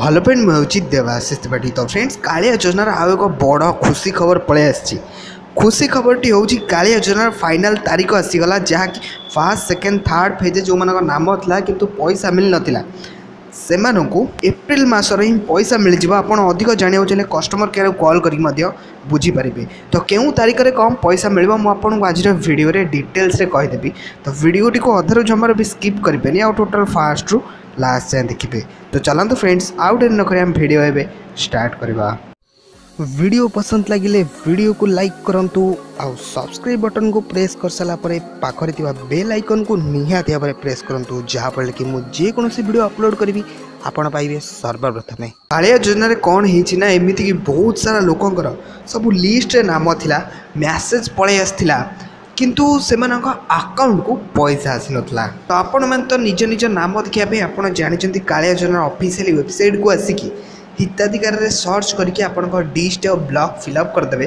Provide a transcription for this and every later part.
Hello friend मुझे देवाशीष त्रिपाठी। तो friends Kaliya योजनार आउ एक बड़ खुशी खबर पलि आसी। खुशी खबरटी हूँ कालिया योजनार फाइनाल तारीख आसीगला जहाँकि फर्स्ट सेकेंड थर्ड फेज जो मान नाम था किंतु पैसा मिल नाला से एप्रिल मसर ही पैसा मिल जाए। आप अधिक जानते चाहिए कस्टमर केयर कॉल करके बुझीपारे तो क्यों तारीख में कम पैसा मिल मुझे आज वीडियो डिटेल्स रे कहीदेवी। तो वीडियोटी को अधर जमार भी स्किप करेंगे आ टोटाल फास्ट रू लास्ट जाए देखिए। तो चलते फ्रेंड्स आउ डेरी नक वीडियो एवं स्टार्ट करवा। वीडियो पसंद लगिले वीडियो को लाइक करंतु आउ सब्सक्राइब बटन को प्रेस कर सारा पर पाखरे थिबा बेल आइकन को निहाती भाव प्रेस करंतु जहाँ फल कि मुझे जेकोसी वीडियो अपलोड करी आपण पाइबे सर्वप्रथमे। कालिया योजना कौन होती ना एमती कि बहुत सारा लोकंकर सब लिस्ट रे नाम थिला मैसेज पळै आस्थिला किंतु सेमानक अकाउंट को पैसा आसी नथला। तो आपण मन तो निज निज नाम देखिया आपण जानिचंती कालिया योजना ऑफिशियल वेबसाइट को आसिकी हिताधिकार रे सर्च करके आपन डिस्ट और ब्लॉक फिलअप करदे।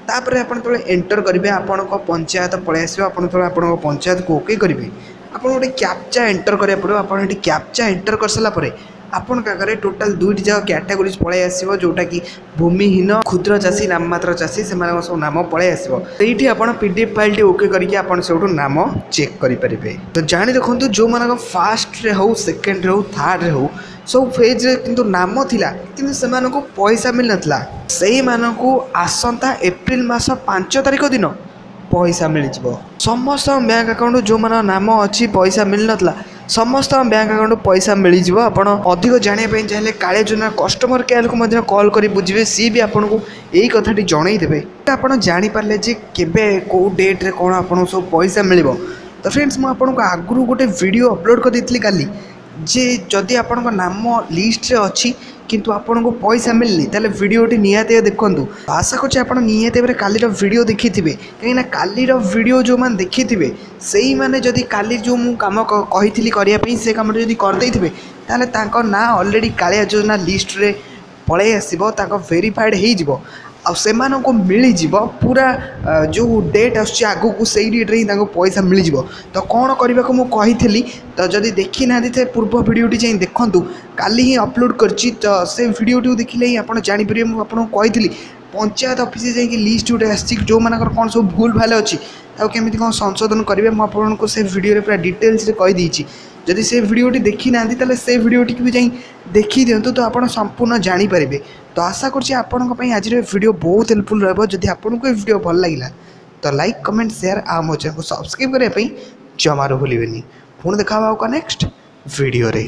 तापर आपन तले एंटर करेंगे आपन पंचायत पळै आसीबो। आपन तले आपन पंचायत को ओके करेंगे आपन गोटे कैप्चा एंटर करिया पड़ो। आपन एटी कैप्चा एंटर कर साला परे आपन कागरे टोटल दुईटी जगह कैटेगोरीज पळै आसीबो जोटा कि भूमिहीन क्षुद्र चाषी नाममात्र चाषी से सब नाम पळै आसीबो। एठी आपन पीडीएफ फाइल टी ओके करके आपन सेठो नाम चेक करि परिबे। तो जानि देखंतु जो मानक फर्स्ट रे हो सेकंड रे हो थर्ड रे हो सब फेज रे किंतु नाम थिला किंतु सेमानको पैसा मिल नथला। सेही मानको आसंता एप्रिल मास 5 तारिख दिन पैसा मिल जिवो। समस्त बैंक अकाउंट जो मान नाम अच्छी पैसा मिल नथला समस्त बैंक अकाउंट पैसा मिल जिवो। आपण अधिक जानिया पय चाहे कालिया योजना कस्टमर केयर को मध्य कॉल करी बुझिबे सी भी आपन को एई कथाटी जणाई देबे। आपण जानि पारले जे केबे को डेट रे कोन आपन सब पैसा मिलिबो। तो फ्रेंड्स मु आपन को आगु गोटे वीडियो अपलोड कर देतली काली जे जदि आपण नाम लिस्ट रे अच्छी किंतु आपन को पैसा मिलनी ताले वीडियोटी निहाते देखंतु। आशा करछि आपण निहाते बेरे कालीर वीडियो देखिथिबे कहीं कालीर वीडियो जो मान देखिथिबे सेही माने जदि काली जो मु काम कहिथिली करिया पई से काम जदि कर देथिबे ताले तांको ना ऑलरेडी कालिया योजना लिस्ट रे पळै आसीबो तांको वेरीफाइड हेइ जिवो आ सेमानो को मिली जिवो पूरा जो डेट आछी आगु को सेही डेट रे तांको पैसा मिली जिवो। तो कोन करबा को मु कहिथिली तो जदि देखि ना दिथे पूर्व वीडियोटी जाई देखंतु काली ही अपलोड करछि। तो से वीडियोटी देखिले ही आपण जानि परिबे मु आपन कहिथिली पंचायत ऑफिस जाई कि लिस्ट उठे आछि जो मानकर कोन सब भूल भाल अछि आ केमिति कोन संशोधन करिवे मु आपन को से वीडियो रे पूरा डिटेल्स रे कहि दीछि। जदि से वीडियोटी देखि ना ताले से वीडियोटी भी जाई देखि दियंतु तो आपण संपूर्ण जानि परिबे। तो आशा करछि आपन को आज वीडियो बहुत हेल्पफुल रहबो। जदि आपन को वीडियो भल लागिला तो लाइक कमेंट शेयर आ मो चैनल को सब्सक्राइब करिया पई जमारो भूलिबेनी। पुणी देखा नेक्स्ट वीडियो रे।